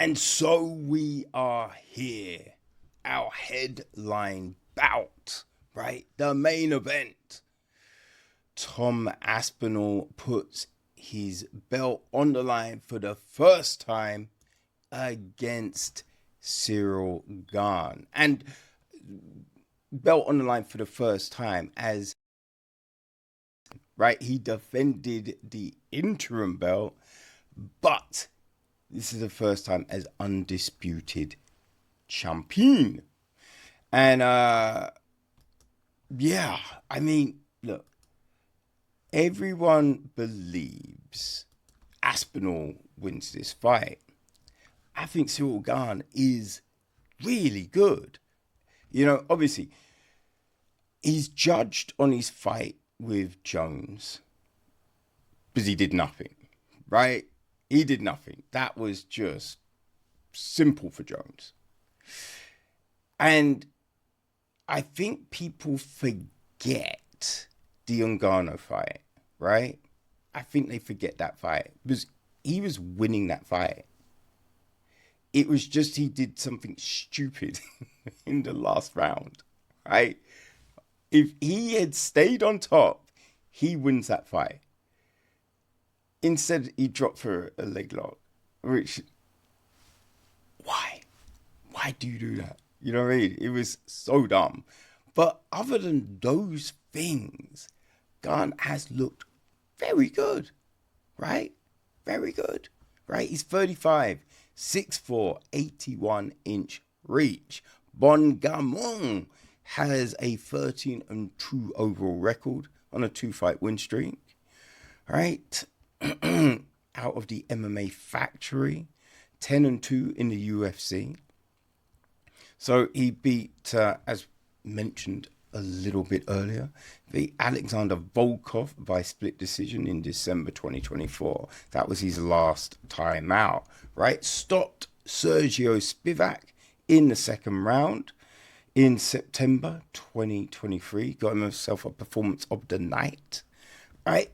And so we are here. Our headline bout, right? The main event. Tom Aspinall puts his belt on the line for the first time against Ciryl Gane. And belt on the line for the first time as, right, he defended the interim belt, but this is the first time as undisputed champion. And yeah, I mean, look, everyone believes Aspinall wins this fight. I think Ciryl Gane is really good. You know, obviously, he's judged on his fight with Jones because he did nothing, right? He did nothing. That was just simple for Jones. And I think people forget the Ngannou fight, right? I think they forget that fight because he was winning that fight. It was just he did something stupid in the last round, right? If he had stayed on top, he wins that fight. Instead, he dropped for a leg lock, which, why? Why do you do that? You know what I mean? It was so dumb. But other than those things, Gane has looked very good, right? Very good, right? He's 35, 6'4", 81-inch reach. Bon Gamon has a 13-2 overall record on a 2-fight win streak, right? Out of the MMA factory, 10-2 in the UFC. So he beat, as mentioned a little bit earlier, the Alexander Volkov by split decision in December 2024. That was his last time out, right? Stopped Sergio Spivak in the second round in September 2023. Got himself a performance of the night, right?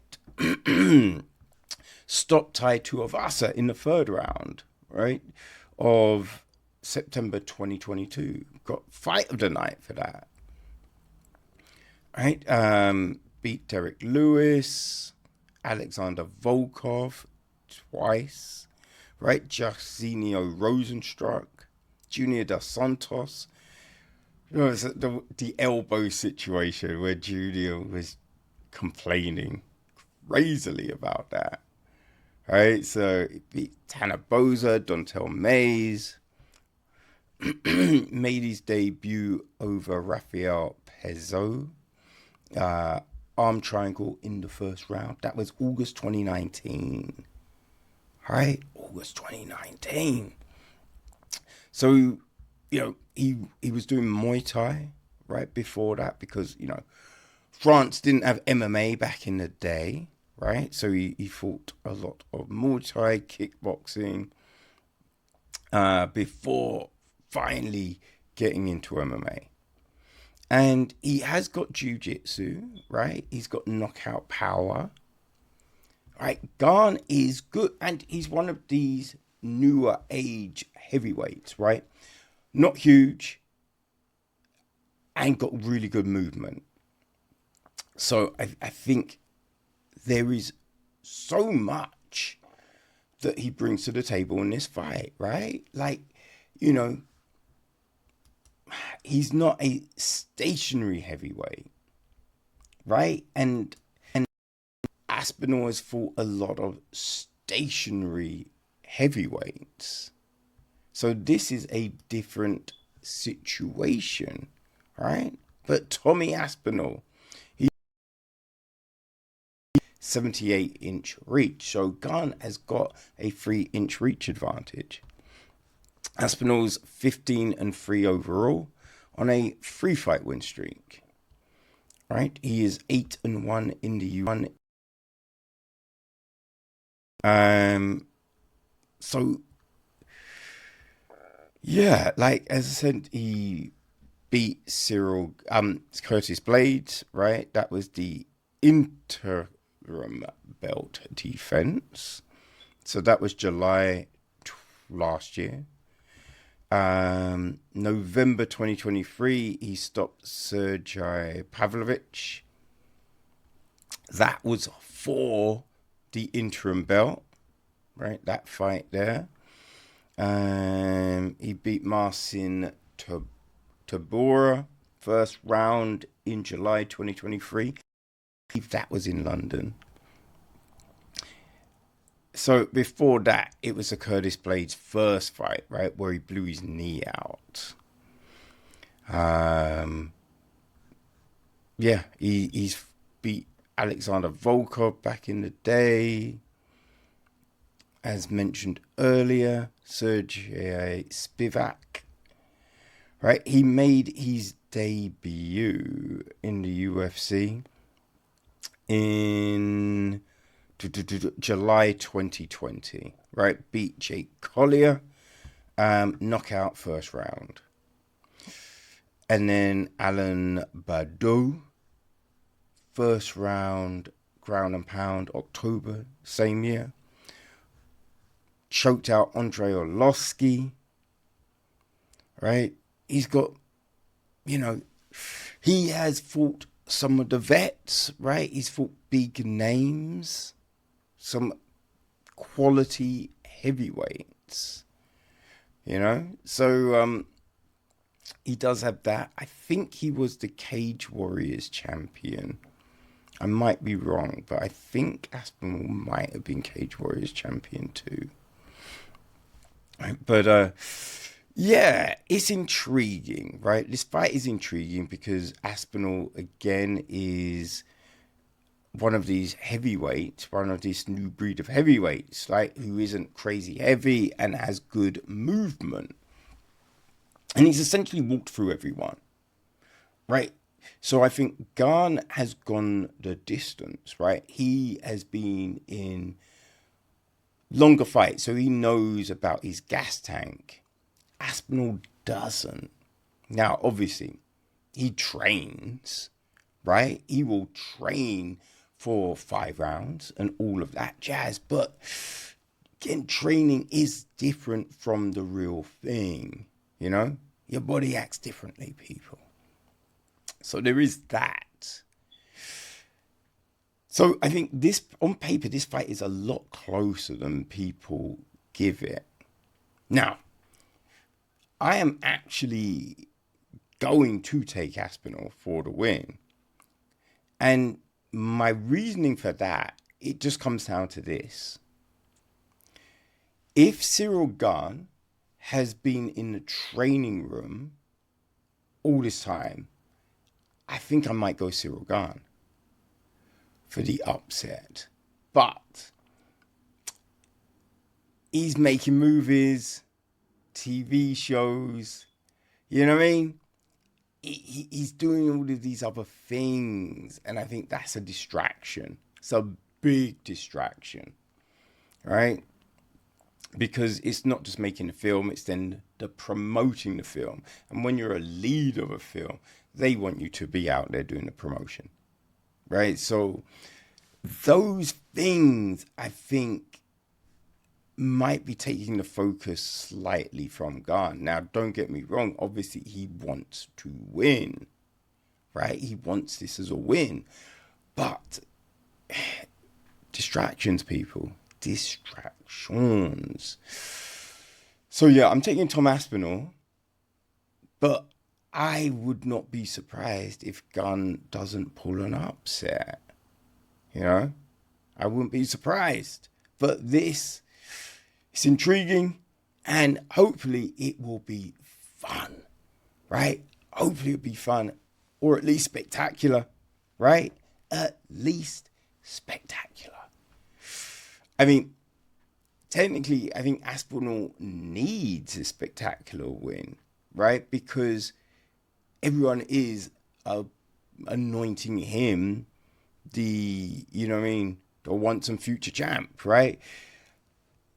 Stopped Tai Tuivasa in the third round, right, of September 2022. Got fight of the night for that, right? Beat Derek Lewis, Alexander Volkov twice, right? Jairzinho Rosenstruck, Junior Dos Santos. You know, the elbow situation where Junior was complaining crazily about that. Right, so he beat Tanner Boza, Dontel Mays, made his debut over Rafael Pezzo, arm triangle in the first round. That was August 2019, right? August 2019. So, you know, he was doing Muay Thai right before that because, you know, France didn't have MMA back in the day. Right, so he fought a lot of Muay Thai, kickboxing, before finally getting into MMA. And he has got jiu-jitsu, right? He's got knockout power. Right, Gane is good, and he's one of these newer age heavyweights, right? Not huge, and got really good movement. So I think there is so much that he brings to the table in this fight, right? Like, you know, he's not a stationary heavyweight, right? And Aspinall has fought a lot of stationary heavyweights. So this is a different situation, right? But Tommy Aspinall, 78-inch reach. So Gane has got a 3-inch reach advantage. Aspinall's 15-3 overall on a 3-fight win streak. Right? He is 8-1 in the U1. So yeah, like as I said, he beat Ciryl, Curtis Blades, right? That was the interim belt defense. So that was July last year. November 2023, he stopped Sergey Pavlovich. That was for the interim belt, right? That fight there. He beat Marcin Tybura first round in July 2023. That was in London. So before that, it was a Curtis Blades first fight, right, where he blew his knee out. He's beat Alexander Volkov back in the day. As mentioned earlier, Sergey Spivak, right? He made his debut in the UFC in July 2020, right? Beat Jake Collier, knockout first round. And then Alan Baudot, first round, ground and pound, October, same year. Choked out Andrei Arlovsky, right? He's got, he has fought some of the vets, right? He's fought big names, some quality heavyweights, So he does have that. I think he was the Cage Warriors champion. I might be wrong, but I think Aspinall might have been Cage Warriors champion too. But it's intriguing, right? This fight is intriguing because Aspinall, again, is one of these heavyweights, one of this new breed of heavyweights, like who isn't crazy heavy and has good movement. And he's essentially walked through everyone, right? So I think Gane has gone the distance, right? He has been in longer fights, so he knows about his gas tank. Aspinall doesn't. Now, obviously, he trains, right? He will train for 5 rounds and all of that jazz. But again, training is different from the real thing, Your body acts differently, people. So there is that. So I think on paper, this fight is a lot closer than people give it. Now, I am actually going to take Aspinall for the win. And my reasoning for that, it just comes down to this. If Ciryl Gane has been in the training room all this time, I think I might go Ciryl Gane for the upset. But he's making movies, TV shows, you know what I mean? He's doing all of these other things, and I think that's a distraction. It's a big distraction, right? Because it's not just making the film, it's then the promoting the film. And when you're a lead of a film, they want you to be out there doing the promotion, right? So those things, I think, might be taking the focus slightly from Gane. Now, don't get me wrong. Obviously, he wants to win, right? He wants this as a win. But distractions, people. Distractions. So, yeah, I'm taking Tom Aspinall. But I would not be surprised if Gane doesn't pull an upset. I wouldn't be surprised. But it's intriguing, and hopefully it will be fun, right? Hopefully it'll be fun, or at least spectacular, right? At least spectacular. I mean, technically, I think Aspinall needs a spectacular win, right? Because everyone is anointing him the once and future champ, right?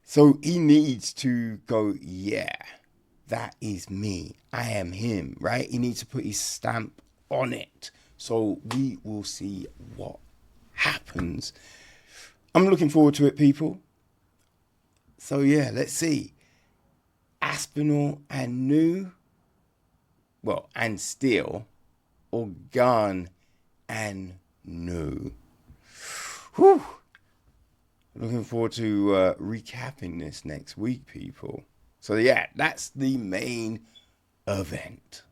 So he needs to go, yeah, that is me. I am him, right? He needs to put his stamp on it. So we will see what happens. I'm looking forward to it, people. So yeah, let's see. Aspinall and New, well, and Steel, or Gane and New. Whew. Looking forward to recapping this next week, people. So yeah, that's the main event.